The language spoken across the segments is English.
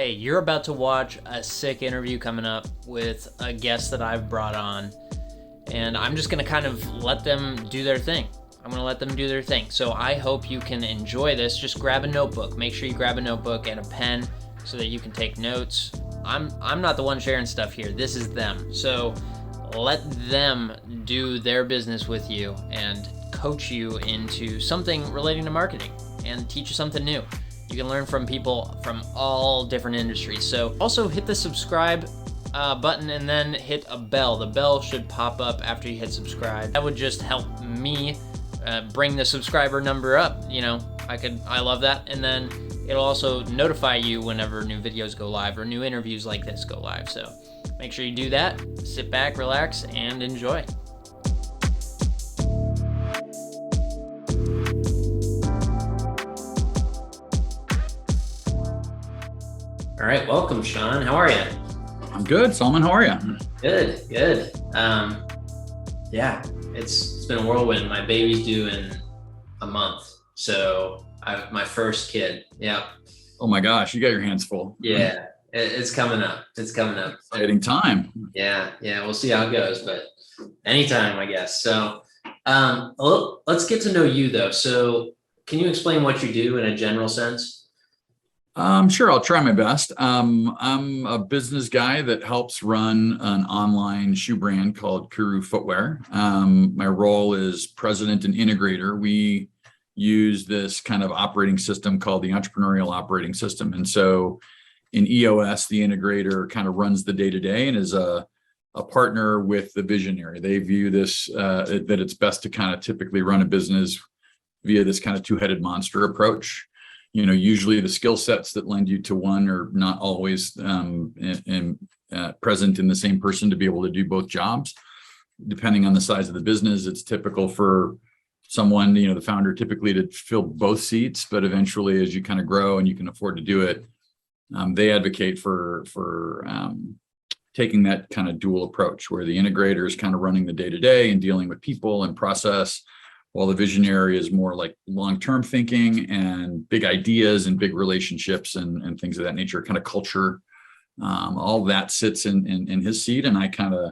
Hey, you're about to watch a sick interview coming up with a guest that I've brought on, and I'm just going to kind of let them do their thing. So I hope you can enjoy this. Just grab a notebook. Make sure you grab a notebook and a pen so that you can take notes. I'm not the one sharing stuff here. This is them. So let them do their business with you and coach you into something relating to marketing and teach you something new. You can learn from people from all different industries. So also hit the subscribe button and then hit a bell. The bell should pop up after you hit subscribe. That would just help me bring the subscriber number up. You know, I love that. And then it'll also notify you whenever new videos go live or new interviews like this go live. So make sure you do that. Sit back, relax, and enjoy. All right, welcome, Sean. How are you? I'm good, Solomon. How are you? Good. Yeah, it's been a whirlwind. My baby's due in a month, so I have my first kid. Yeah. Oh my gosh, you got your hands full. Yeah, it's coming up. Exciting time. Yeah. We'll see how it goes, but anytime, I guess. So, let's get to know you, though. So, can you explain what you do in a general sense? Sure, I'll try my best. I'm a business guy that helps run an online shoe brand called KURU Footwear. My role is president and integrator. We use this kind of operating system called the entrepreneurial operating system. And so in EOS, the integrator kind of runs the day-to-day and is a partner with the visionary. They view this, that it's best to kind of typically run a business via this kind of two-headed monster approach. You know, usually the skill sets that lend you to one are not always present in the same person to be able to do both jobs. Depending on the size of the business, it's typical for someone, you know, the founder typically to fill both seats, but eventually as you kind of grow and you can afford to do it, they advocate for taking that kind of dual approach where the integrator is kind of running the day-to-day and dealing with people and process, while the visionary is more like long-term thinking and big ideas and big relationships and things of that nature, kind of culture. All that sits in his seat, and I kind of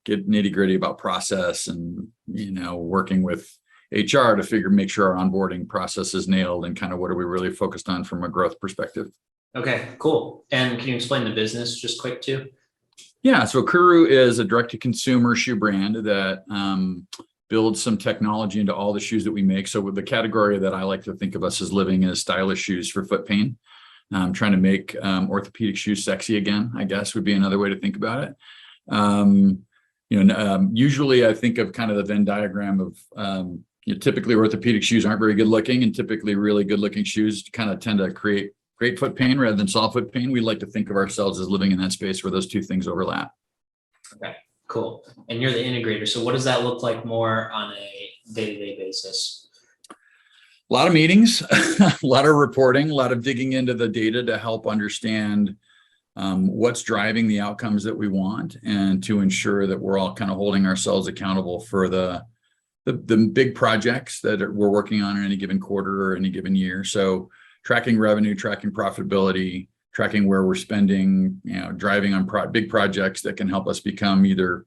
get nitty-gritty about process and, you know, working with HR to make sure our onboarding process is nailed and kind of what are we really focused on from a growth perspective. Okay, cool. And can you explain the business just quick too? Yeah, so KURU is a direct-to-consumer shoe brand that build some technology into all the shoes that we make. So with the category that I like to think of us as living as stylish shoes for foot pain, trying to make orthopedic shoes sexy again, I guess would be another way to think about it. Usually I think of kind of the Venn diagram of, typically orthopedic shoes aren't very good looking, and typically really good looking shoes kind of tend to create great foot pain rather than soft foot pain. We like to think of ourselves as living in that space where those two things overlap. Okay. Cool. And you're the integrator. So what does that look like more on a day-to-day basis? A lot of meetings, a lot of reporting, a lot of digging into the data to help understand what's driving the outcomes that we want and to ensure that we're all kind of holding ourselves accountable for the big projects that we're working on in any given quarter or any given year. So tracking revenue, tracking profitability, tracking where we're spending, driving on big projects that can help us become either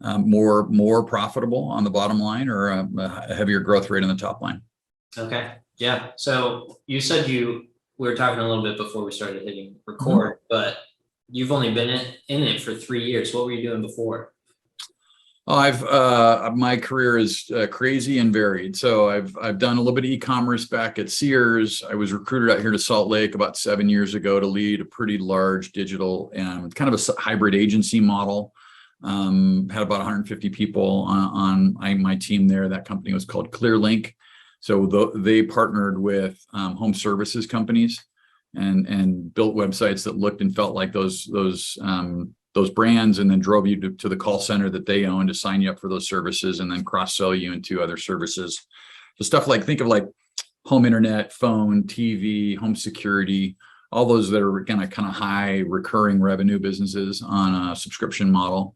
more profitable on the bottom line or a heavier growth rate on the top line. Okay. Yeah. So you said we were talking a little bit before we started hitting record, but you've only been in it for 3 years. What were you doing before? My career is crazy and varied. So I've done a little bit of e-commerce back at Sears. I was recruited out here to Salt Lake about 7 years ago to lead a pretty large digital and kind of a hybrid agency model. Had about 150 people on my team there. That company was called ClearLink. So they partnered with home services companies and built websites that looked and felt like those brands, and then drove you to the call center that they own to sign you up for those services and then cross-sell you into other services. So stuff like, think of like home internet, phone, TV, home security, all those that are kind of high recurring revenue businesses on a subscription model.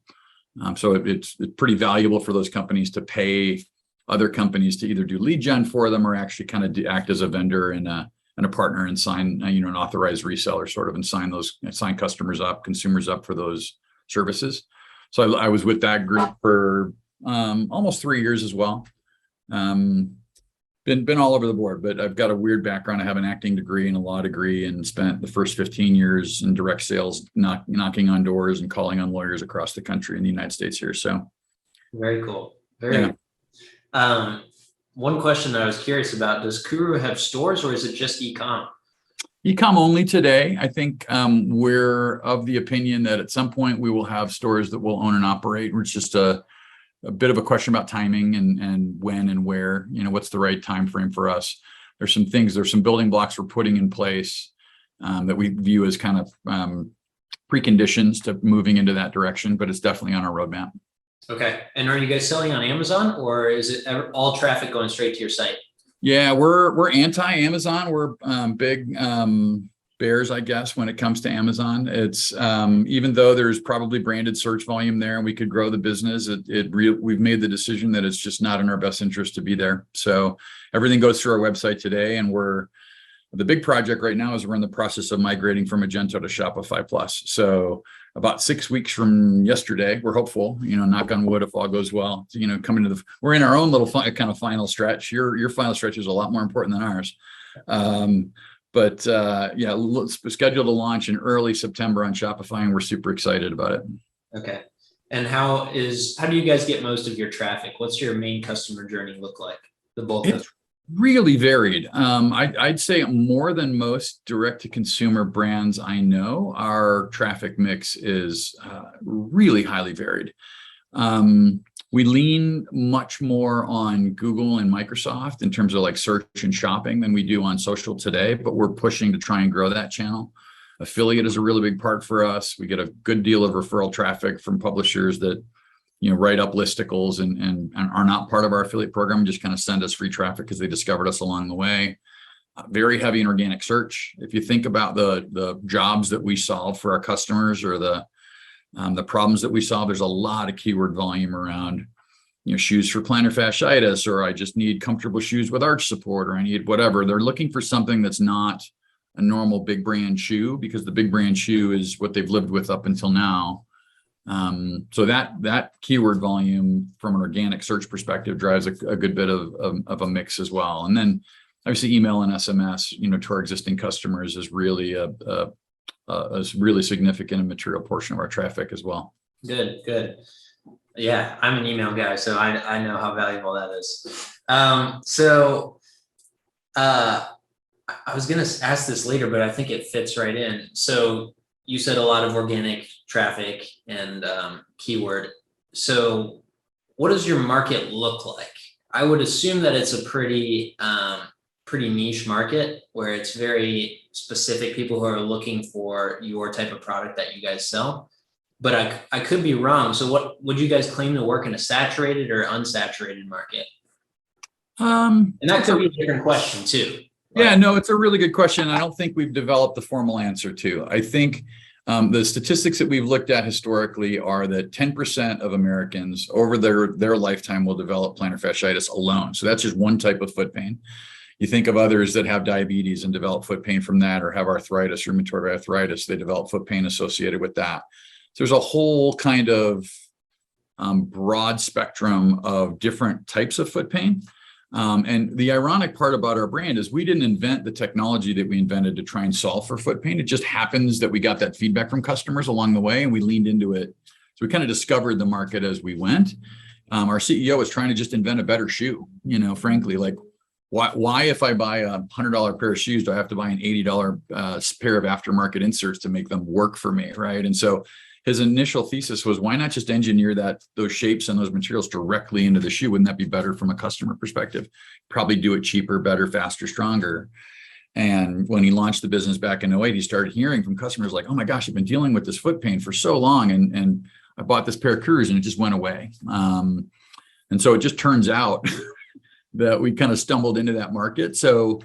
So it's pretty valuable for those companies to pay other companies to either do lead gen for them or actually kind of act as a vendor in a and a partner and sign, an authorized reseller sort of, and sign customers up, consumers up for those services. So I was with that group for almost 3 years as well. Been all over the board, but I've got a weird background. I have an acting degree and a law degree, and spent the first 15 years in direct sales, knocking on doors and calling on lawyers across the country in the United States here. So very cool. One question that I was curious about, does KURU have stores or is it just e-com? E-com only today. I think we're of the opinion that at some point we will have stores that will own and operate. It's just a bit of a question about timing and when and where, what's the right time frame for us. There's some building blocks we're putting in place that we view as kind of preconditions to moving into that direction, but it's definitely on our roadmap. Okay. And are you guys selling on Amazon, or is it all traffic going straight to your site? Yeah, we're anti-Amazon. We're big bears, I guess, when it comes to Amazon. It's even though there's probably branded search volume there and we could grow the business, we've made the decision that it's just not in our best interest to be there. So everything goes through our website today, and the big project right now is we're in the process of migrating from Magento to Shopify Plus. So about 6 weeks from yesterday, we're hopeful, knock on wood, if all goes well, we're in our own little kind of final stretch. Your final stretch is a lot more important than ours. But scheduled to launch in early September on Shopify, and we're super excited about it. Okay. And how do you guys get most of your traffic? What's your main customer journey look like? The bulk of really varied. I'd say more than most direct-to-consumer brands I know, our traffic mix is really highly varied. We lean much more on Google and Microsoft in terms of like search and shopping than we do on social today, but we're pushing to try and grow that channel. Affiliate is a really big part for us. We get a good deal of referral traffic from publishers that write up listicles and are not part of our affiliate program, just kind of send us free traffic because they discovered us along the way. Very heavy in organic search. If you think about the jobs that we solve for our customers, or the problems that we solve, there's a lot of keyword volume around, shoes for plantar fasciitis, or I just need comfortable shoes with arch support, or I need whatever. They're looking for something that's not a normal big brand shoe, because the big brand shoe is what they've lived with up until now. So that keyword volume from an organic search perspective drives a good bit of a mix as well. And then obviously email and SMS, to our existing customers is really a really significant and material portion of our traffic as well. Good. Yeah, I'm an email guy, so I know how valuable that is. I was going to ask this later, but I think it fits right in. So you said a lot of organic traffic and keyword. So what does your market look like? I would assume that it's a pretty niche market where it's very specific people who are looking for your type of product that you guys sell. But I could be wrong. So what would you guys claim to work in a saturated or unsaturated market? And that could be a different question too. Yeah, no, it's a really good question. I don't think we've developed the formal answer to. I think the statistics that we've looked at historically are that 10% of Americans over their lifetime will develop plantar fasciitis alone. So that's just one type of foot pain. You think of others that have diabetes and develop foot pain from that, or have arthritis, rheumatoid arthritis, they develop foot pain associated with that. So there's a whole kind of broad spectrum of different types of foot pain. And the ironic part about our brand is we didn't invent the technology that we invented to try and solve for foot pain. It just happens that we got that feedback from customers along the way, and we leaned into it. So we kind of discovered the market as we went. Our CEO was trying to just invent a better shoe, frankly, like why if I buy a $100 pair of shoes, do I have to buy an $80 pair of aftermarket inserts to make them work for me, right? And so his initial thesis was, why not just engineer those shapes and those materials directly into the shoe? Wouldn't that be better from a customer perspective? Probably do it cheaper, better, faster, stronger. And when he launched the business back in 2008, he started hearing from customers like, oh my gosh, I've been dealing with this foot pain for so long, and I bought this pair of KURUs and it just went away. And so it just turns out that we kind of stumbled into that market. So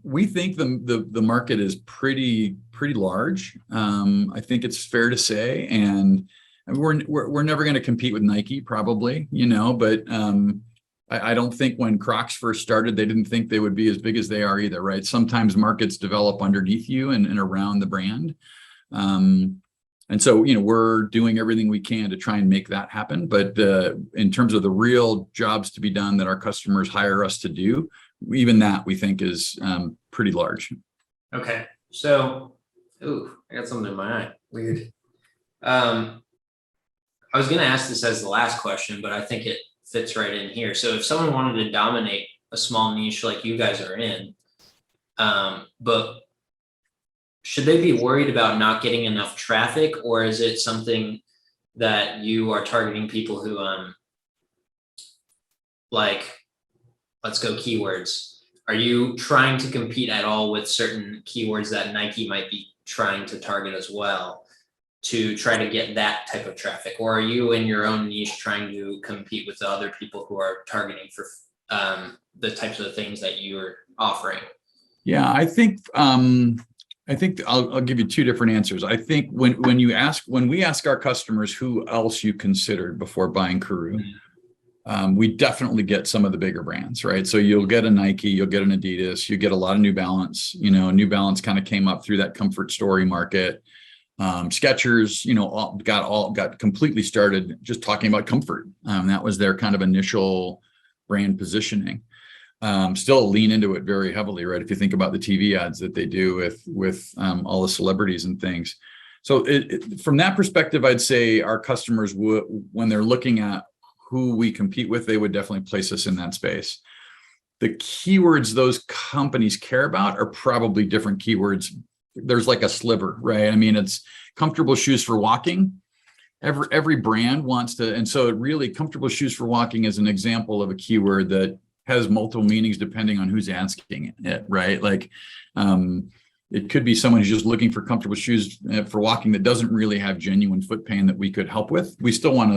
we think the market is pretty large. I think it's fair to say, and we're never going to compete with Nike, probably, but I don't think when Crocs first started, they didn't think they would be as big as they are either, right? Sometimes markets develop underneath you and around the brand. And so, we're doing everything we can to try and make that happen. But in terms of the real jobs to be done that our customers hire us to do, even that we think is pretty large. Okay. So, I got something in my eye. Weird. I was going to ask this as the last question, but I think it fits right in here. So if someone wanted to dominate a small niche like you guys are in, but should they be worried about not getting enough traffic, or is it something that you are targeting people who, like, let's go keywords. Are you trying to compete at all with certain keywords that Nike might be trying to target as well to try to get that type of traffic? Or are you in your own niche trying to compete with the other people who are targeting for the types of things that you're offering? Yeah, I think I'll give you two different answers. I think when we ask our customers who else you considered before buying KURU, we definitely get some of the bigger brands, right? So you'll get a Nike, you'll get an Adidas, you get a lot of New Balance. New Balance kind of came up through that comfort story market. Skechers, got completely started just talking about comfort. That was their kind of initial brand positioning. Still lean into it very heavily, right? If you think about the TV ads that they do with all the celebrities and things. So from that perspective, I'd say our customers when they're looking at who we compete with, they would definitely place us in that space. The keywords those companies care about are probably different keywords. There's like a sliver, right? I mean, it's comfortable shoes for walking. Every brand wants to, and so really comfortable shoes for walking is an example of a keyword that has multiple meanings depending on who's asking it, right? Like, it could be someone who's just looking for comfortable shoes for walking that doesn't really have genuine foot pain that we could help with. We still want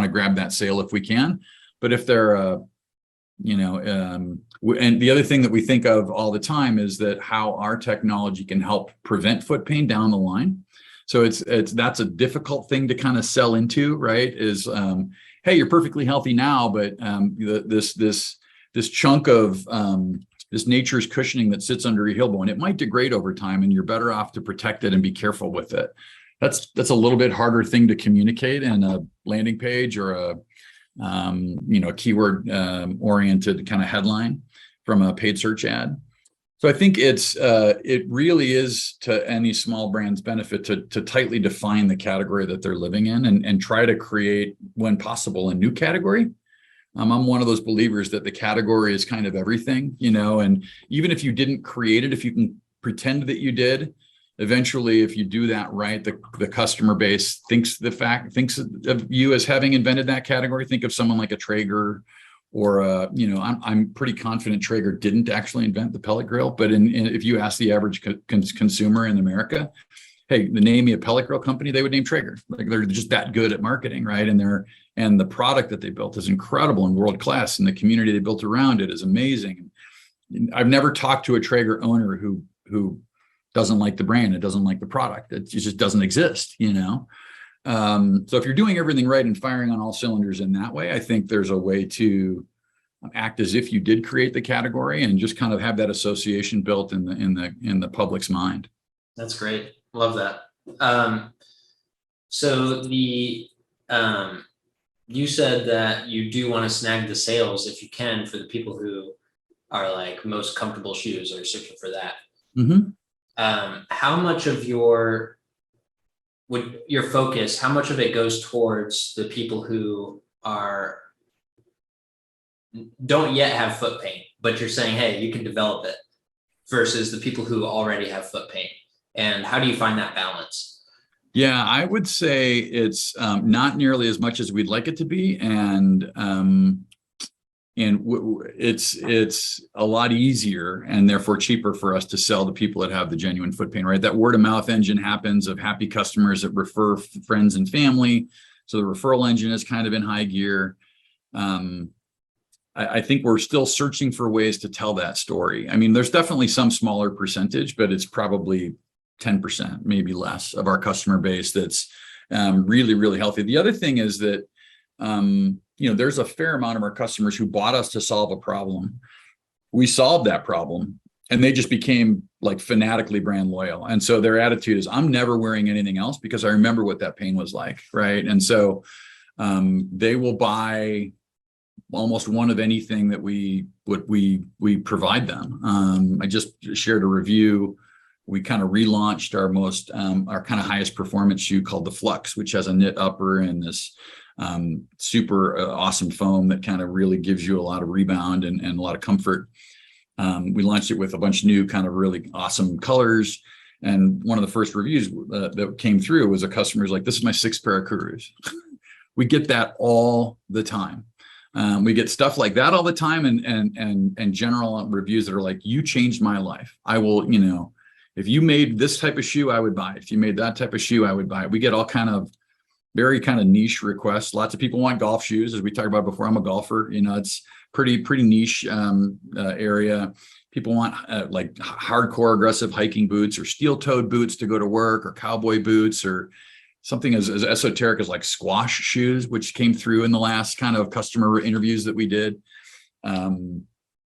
to grab that sale if we can, but if they're, and the other thing that we think of all the time is that how our technology can help prevent foot pain down the line. So that's a difficult thing to kind of sell into, right? Is, hey, you're perfectly healthy now, but this chunk of this nature's cushioning that sits under your heel bone, it might degrade over time, and you're better off to protect it and be careful with it. That's a little bit harder thing to communicate in a landing page or a keyword oriented kind of headline from a paid search ad. So I think it really is to any small brand's benefit to tightly define the category that they're living in and try to create, when possible, a new category. I'm one of those believers that the category is kind of everything, and even if you didn't create it, if you can pretend that you did, eventually, if you do that right, the customer base thinks of you as having invented that category. Think of someone like a Traeger, or I'm pretty confident Traeger didn't actually invent the pellet grill, but if you ask the average consumer in America, hey, name me a pellet grill company, they would name Traeger. Like, they're just that good at marketing, right? And the product that they built is incredible and world class, and the community they built around it is amazing. I've never talked to a Traeger owner who doesn't like the brand and doesn't like the product. It just doesn't exist, So if you're doing everything right and firing on all cylinders in that way, I think there's a way to act as if you did create the category and just kind of have that association built in the public's mind. That's great. Love that. So you said that you do want to snag the sales if you can for the people who are like most comfortable shoes or searching for that. Mm-hmm. How much of your focus, how much of it goes towards the people who don't yet have foot pain, but you're saying, hey, you can develop it, versus the people who already have foot pain? And how do you find that balance? Yeah, I would say it's not nearly as much as we'd like it to be, and it's a lot easier and therefore cheaper for us to sell to people that have the genuine foot pain, right? That word of mouth engine happens of happy customers that refer friends and family. So the referral engine is kind of in high gear. I think we're still searching for ways to tell that story. I mean, there's definitely some smaller percentage, but it's probably 10%, maybe less, of our customer base that's really, really healthy. The other thing is that there's a fair amount of our customers who bought us to solve a problem. We solved that problem, and they just became like fanatically brand loyal. And so their attitude is, I'm never wearing anything else because I remember what that pain was like, right? And so they will buy almost one of anything that we provide them. I just shared a review. We kind of relaunched our kind of highest performance shoe called the Flux, which has a knit upper and this super awesome foam that kind of really gives you a lot of rebound and a lot of comfort. We launched it with a bunch of new kind of really awesome colors. And one of the first reviews that came through was a customer's like, this is my 6th pair of KURUs. We get that all the time. We get stuff like that all the time, and general reviews that are like, you changed my life. I will, if you made this type of shoe, I would buy it. If you made that type of shoe, I would buy it. We get all kind of very kind of niche requests. Lots of people want golf shoes, as we talked about before. I'm a golfer. It's pretty niche area. People want like hardcore aggressive hiking boots or steel-toed boots to go to work, or cowboy boots, or something as esoteric as like squash shoes, which came through in the last kind of customer interviews that we did.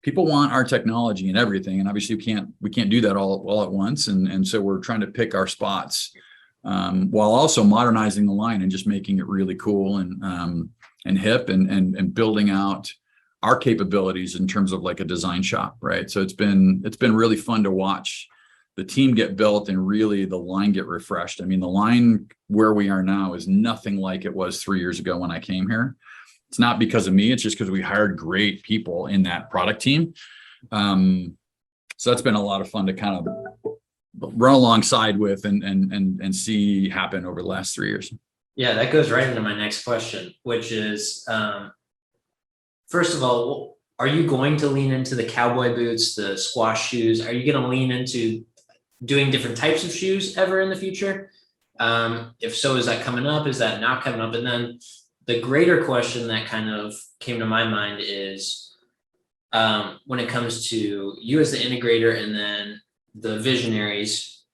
People want our technology and everything, and obviously we can't do that all at once. And so we're trying to pick our spots while also modernizing the line and just making it really cool and hip and building out our capabilities in terms of like a design shop, right? So it's been really fun to watch the team get built and really the line get refreshed. I mean, the line where we are now is nothing like it was 3 years ago when I came here. It's not because of me, it's just because we hired great people in that product team. So that's been a lot of fun to kind of run alongside with and see happen over the last 3 years. Yeah, that goes right into my next question, which is, first of all, are you going to lean into the cowboy boots, the squash shoes? Are you going to lean into doing different types of shoes ever in the future? If so, is that coming up? Is that not coming up? And then the greater question that kind of came to my mind is, when it comes to you as the integrator and then the visionaries,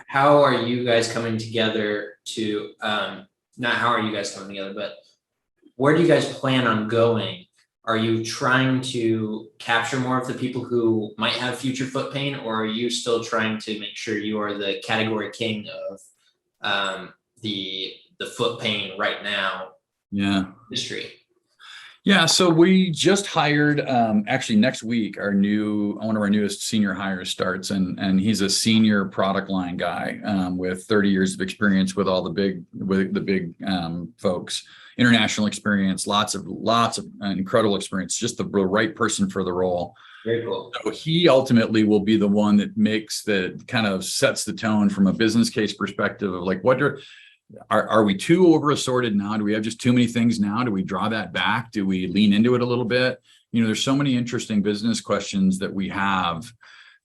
how are you guys coming together to, not how are you guys coming together, but where do you guys plan on going? Are you trying to capture more of the people who might have future foot pain, or are you still trying to make sure you are the category king of the foot pain right now? Yeah. Industry. Yeah. So we just hired, actually next week, one of our newest senior hires starts, and he's a senior product line guy with 30 years of experience with all the big folks, international experience, lots of incredible experience, just the right person for the role. Very cool. So he ultimately will be the one that kind of sets the tone from a business case perspective of like, are we too over assorted now? Do we have just too many things now? Do we draw that back? Do we lean into it a little bit? There's so many interesting business questions that we have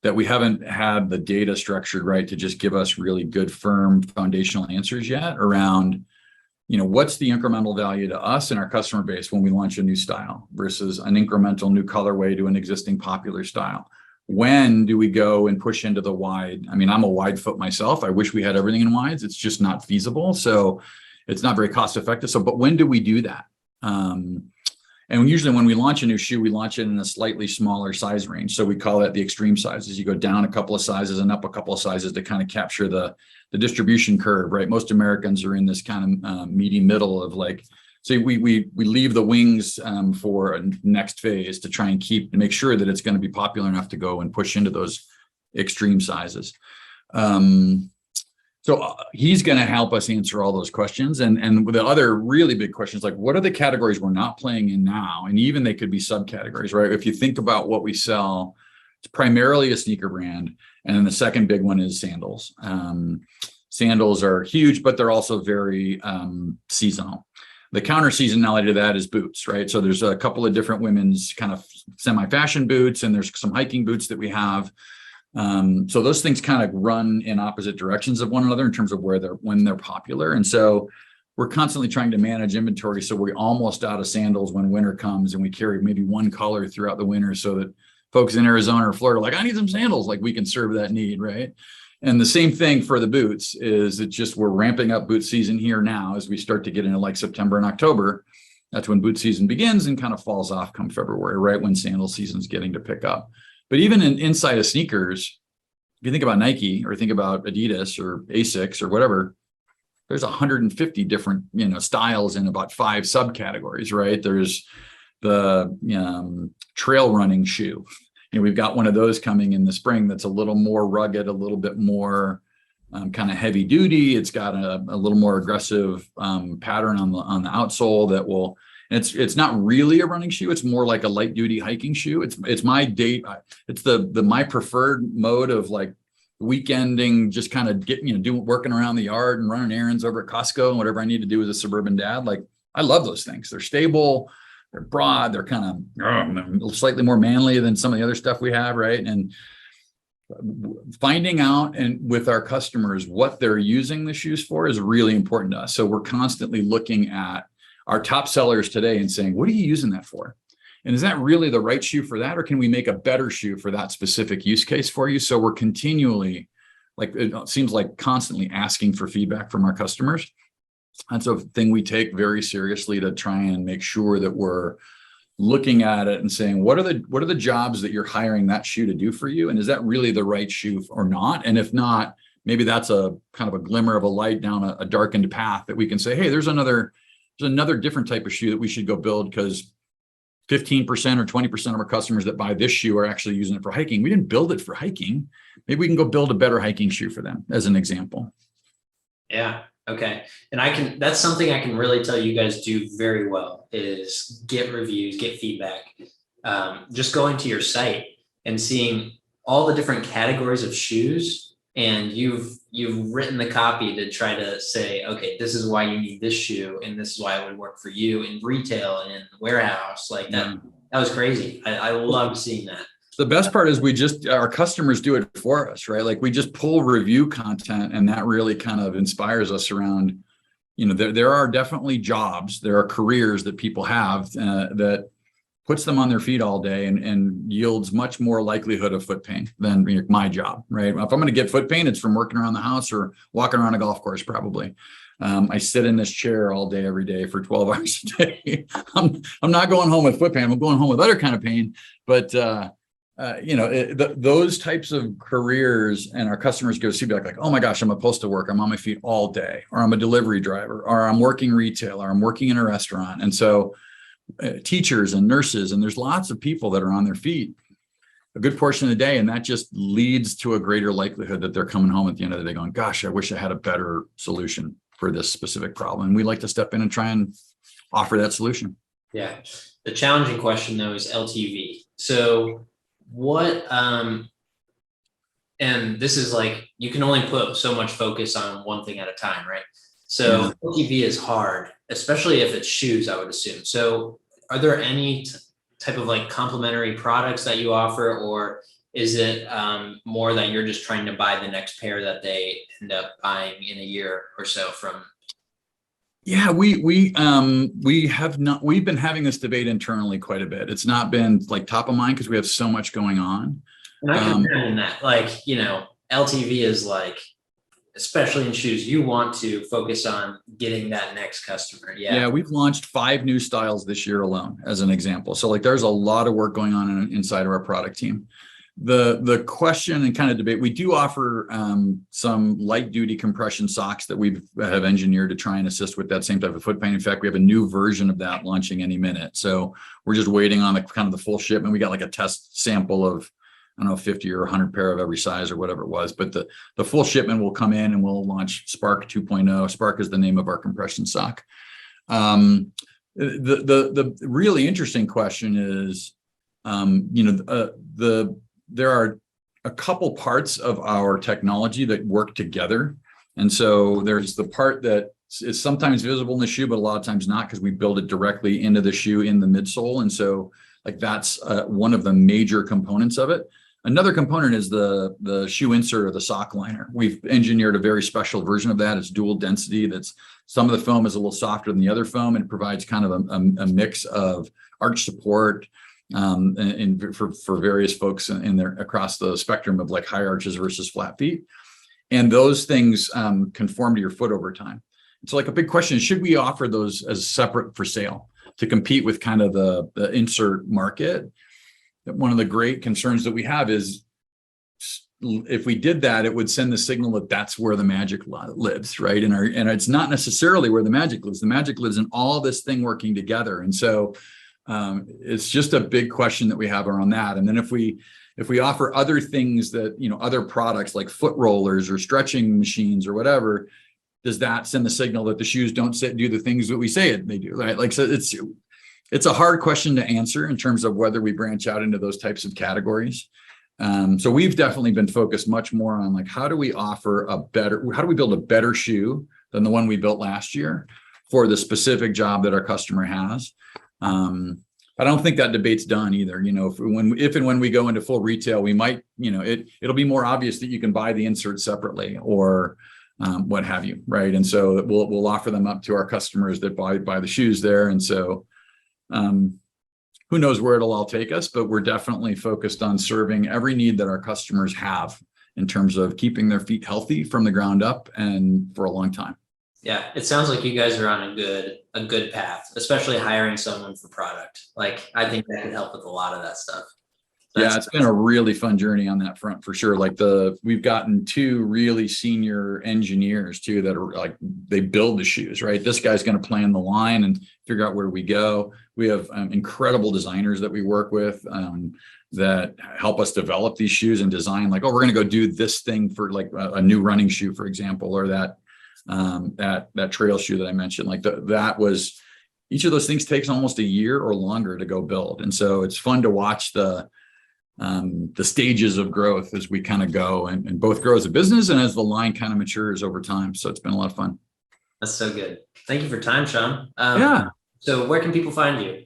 that we haven't had the data structured right to just give us really good, firm foundational answers yet around, what's the incremental value to us and our customer base when we launch a new style versus an incremental new colorway to an existing popular style. When do we go and push into the wide? I mean, I'm a wide foot myself. I wish we had everything in wides. It's just not feasible. So it's not very cost effective. But when do we do that? And usually when we launch a new shoe, we launch it in a slightly smaller size range. So we call that the extreme sizes. You go down a couple of sizes and up a couple of sizes to kind of capture the distribution curve, right? Most Americans are in this kind of meaty middle of like, so we leave the wings for a next phase to try and make sure that it's going to be popular enough to go and push into those extreme sizes. So he's going to help us answer all those questions. And the other really big questions, like what are the categories we're not playing in now? And even they could be subcategories, right? If you think about what we sell, it's primarily a sneaker brand. And then the second big one is sandals. Sandals are huge, but they're also very seasonal. The counter seasonality to that is boots, right? So there's a couple of different women's kind of semi-fashion boots, and there's some hiking boots that we have. So those things kind of run in opposite directions of one another in terms of when they're popular. And so we're constantly trying to manage inventory. So we're almost out of sandals when winter comes, and we carry maybe one color throughout the winter so that folks in Arizona or Florida are like, I need some sandals, like we can serve that need, right? And the same thing for the boots is we're ramping up boot season here now as we start to get into like September and October. That's when boot season begins and kind of falls off come February, right when sandal season's getting to pick up. But even inside of sneakers, if you think about Nike or think about Adidas or Asics or whatever, there's 150 different, styles in about 5 subcategories, right? There's the trail running shoe. We've got one of those coming in the spring that's a little more rugged, a little bit more kind of heavy duty. It's got a little more aggressive pattern on the outsole that will. It's not really a running shoe. It's more like a light duty hiking shoe. It's my my preferred mode of like weekending, just kind of working around the yard and running errands over at Costco and whatever I need to do as a suburban dad. Like I love those things. They're stable, they're broad, they're kind of slightly more manly than some of the other stuff we have, right? And finding out and with our customers what they're using the shoes for is really important to us. So we're constantly looking at our top sellers today and saying, what are you using that for? And is that really the right shoe for that? Or can we make a better shoe for that specific use case for you? So we're continually, it seems like constantly asking for feedback from our customers. That's a thing we take very seriously to try and make sure that we're looking at it and saying, what are the jobs that you're hiring that shoe to do for you? And is that really the right shoe or not? And if not, maybe that's a kind of a glimmer of a light down a darkened path that we can say, hey, there's another different type of shoe that we should go build because 15% or 20% of our customers that buy this shoe are actually using it for hiking. We didn't build it for hiking. Maybe we can go build a better hiking shoe for them as an example. Yeah. Okay. And that's something I can really tell you guys do very well is get reviews, get feedback. Just going to your site and seeing all the different categories of shoes, and you've written the copy to try to say, okay, this is why you need this shoe, and this is why it would work for you in retail and in the warehouse. Like that was crazy. I love seeing that. The best part is our customers do it for us, right? Like we just pull review content and that really kind of inspires us around, there are definitely jobs, there are careers that people have that puts them on their feet all day and yields much more likelihood of foot pain than my job, right? If I'm going to get foot pain, it's from working around the house or walking around a golf course, probably. I sit in this chair all day, every day for 12 hours a day. I'm not going home with foot pain. I'm going home with other kind of pain, but those types of careers and our customers go see like, oh my gosh, I'm a postal worker. I'm on my feet all day, or I'm a delivery driver, or I'm working retail, or I'm working in a restaurant. And so teachers and nurses, and there's lots of people that are on their feet a good portion of the day. And that just leads to a greater likelihood that they're coming home at the end of the day going, gosh, I wish I had a better solution for this specific problem. And we like to step in and try and offer that solution. Yeah. The challenging question though is LTV. So what, and this is like, you can only put so much focus on one thing at a time, right? So LTV is hard, especially if it's shoes, I would assume. So are there any type of like complementary products that you offer, or is it more that you're just trying to buy the next pair that they end up buying in a year or so from? Yeah, we've been having this debate internally quite a bit. It's not been like top of mind because we have so much going on. And I can imagine that, like, LTV is like, especially in shoes, you want to focus on getting that next customer. Yeah, we've launched 5 new styles this year alone, as an example. So like, there's a lot of work going on inside of our product team. The question and kind of debate, we do offer some light duty compression socks that we have engineered to try and assist with that same type of foot pain. In fact, we have a new version of that launching any minute. So we're just waiting on the full shipment. We got like a test sample of, I don't know, 50 or 100 pair of every size or whatever it was, but the full shipment will come in and we'll launch Spark 2.0. Spark is the name of our compression sock. The really interesting question is, there are a couple parts of our technology that work together. And so there's the part that is sometimes visible in the shoe, but a lot of times not, because we build it directly into the shoe in the midsole. And so like that's one of the major components of it. Another component is the shoe insert or the sock liner. We've engineered a very special version of that. It's dual density. That's some of the foam is a little softer than the other foam, and it provides kind of a mix of arch support and for various folks in there across the spectrum of like high arches versus flat feet. And those things conform to your foot over time. So like a big question is, should we offer those as separate for sale? to compete with kind of the insert market. One of the great concerns that we have is if we did that, it would send the signal that that's where the magic lives, right? And it's not necessarily where the magic lives. The magic lives in all this thing working together. And so it's just a big question that we have around that. And then if we offer other things that, other products like foot rollers or stretching machines or whatever, does that send the signal that the shoes don't do the things that we say they do, right? Like, so it's a hard question to answer in terms of whether we branch out into those types of categories. So we've definitely been focused much more on like, how do we build a better shoe than the one we built last year for the specific job that our customer has. I don't think that debate's done either. If and when we go into full retail, we might, it'll be more obvious that you can buy the insert separately or what have you, right? And so we'll offer them up to our customers that buy the shoes there. And so who knows where it'll all take us, but we're definitely focused on serving every need that our customers have in terms of keeping their feet healthy from the ground up and for a long time. Yeah, it sounds like you guys are on a good path, especially hiring someone for product. Like, I think that could help with a lot of that stuff. It's been a really fun journey on that front for sure. Like we've gotten 2 really senior engineers too that are like, they build the shoes, right? This guy's going to plan the line and figure out where we go. We have incredible designers that we work with that help us develop these shoes and design like, oh, we're going to go do this thing for like a new running shoe, for example, or that trail shoe that I mentioned. Like each of those things takes almost a year or longer to go build. And so it's fun to watch the stages of growth as we kind of go and both grow as a business and as the line kind of matures over time. So it's been a lot of fun. That's so good. Thank you for time, Sean. Yeah. So where can people find you?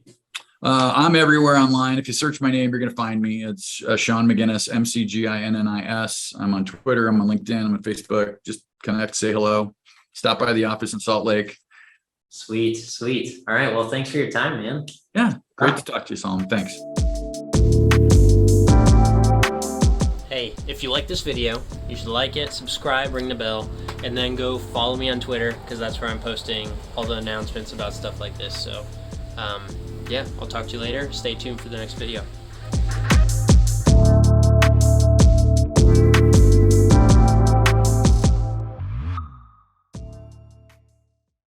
I'm everywhere online. If you search my name, you're going to find me. It's Sean McGinnis, McGinnis. I'm on Twitter. I'm on LinkedIn. I'm on Facebook. Just connect, say hello. Stop by the office in Salt Lake. Sweet. All right. Well, thanks for your time, man. Yeah. Great to talk to you, Solomon. Thanks. Hey, if you like this video, you should like it, subscribe, ring the bell, and then go follow me on Twitter because that's where I'm posting all the announcements about stuff like this. So, yeah, I'll talk to you later. Stay tuned for the next video.